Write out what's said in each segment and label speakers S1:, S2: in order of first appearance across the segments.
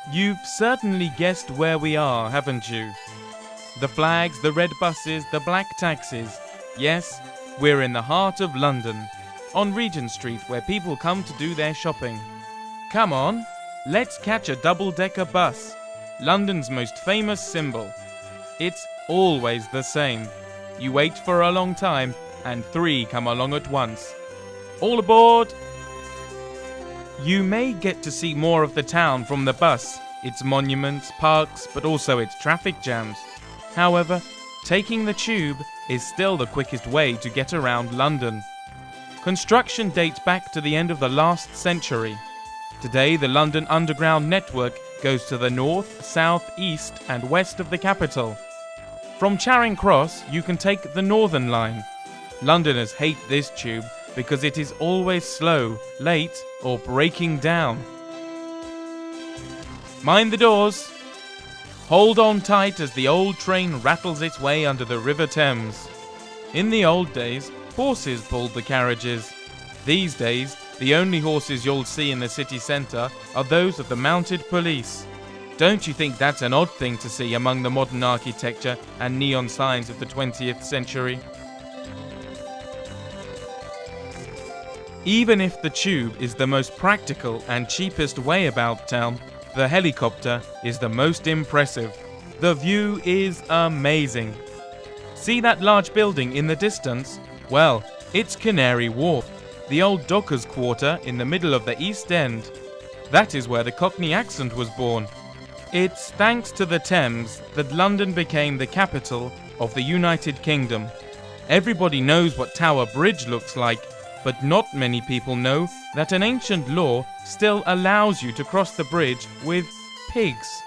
S1: You've certainly guessed where we are, haven't you? The flags, the red buses, the black taxis. Yes, we're in the heart of London, on Regent Street, where people come to do their shopping. Come on, let's catch a double-decker bus, London's most famous symbol. It's always the same. You wait for a long time, and 3 come along at once. All aboard! You may get to see more of the town from the bus, its monuments, parks, but also its traffic jams. However, taking the tube is still the quickest way to get around London. Construction dates back to the end of the last century. Today, the London Underground network goes to the north, south, east, and west of the capital. From Charing Cross, you can take the Northern Line. Londoners hate this tube because it is always slow, late, or breaking down. Mind the doors! Hold on tight as the old train rattles its way under the River Thames. In the old days, horses pulled the carriages. These days, the only horses you'll see in the city centre are those of the mounted police. Don't you think that's an odd thing to see among the modern architecture and neon signs of the 20th century? Even if the tube is the most practical and cheapest way about town, the helicopter is the most impressive. The view is amazing. See that large building in the distance? Well, it's Canary Wharf, the old dockers' quarter in the middle of the East End. That is where the Cockney accent was born. It's thanks to the Thames that London became the capital of the United Kingdom. Everybody knows what Tower Bridge looks like, but not many people know that an ancient law still allows you to cross the bridge with pigs.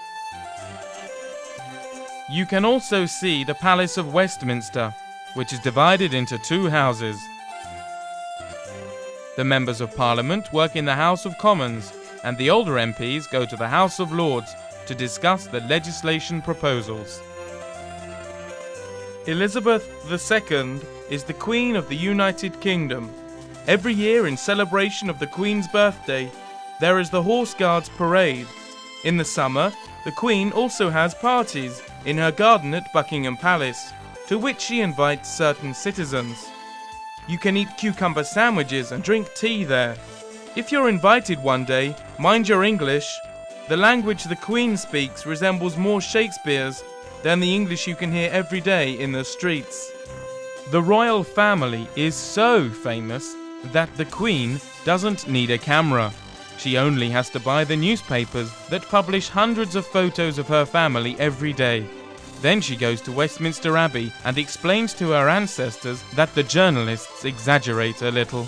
S1: You can also see the Palace of Westminster, which is divided into 2 houses. The members of Parliament work in the House of Commons, and the older MPs go to the House of Lords to discuss the legislation proposals. Elizabeth II is the Queen of the United Kingdom. Every year, in celebration of the Queen's birthday, there is the Horse Guards Parade. In the summer, the Queen also has parties in her garden at Buckingham Palace, to which she invites certain citizens. You can eat cucumber sandwiches and drink tea there. If you're invited one day, mind your English. The language the Queen speaks resembles more Shakespeare's than the English you can hear every day in the streets. The royal family is so famous that the Queen doesn't need a camera. She only has to buy the newspapers that publish hundreds of photos of her family every day. Then she goes to Westminster Abbey and explains to her ancestors that the journalists exaggerate a little.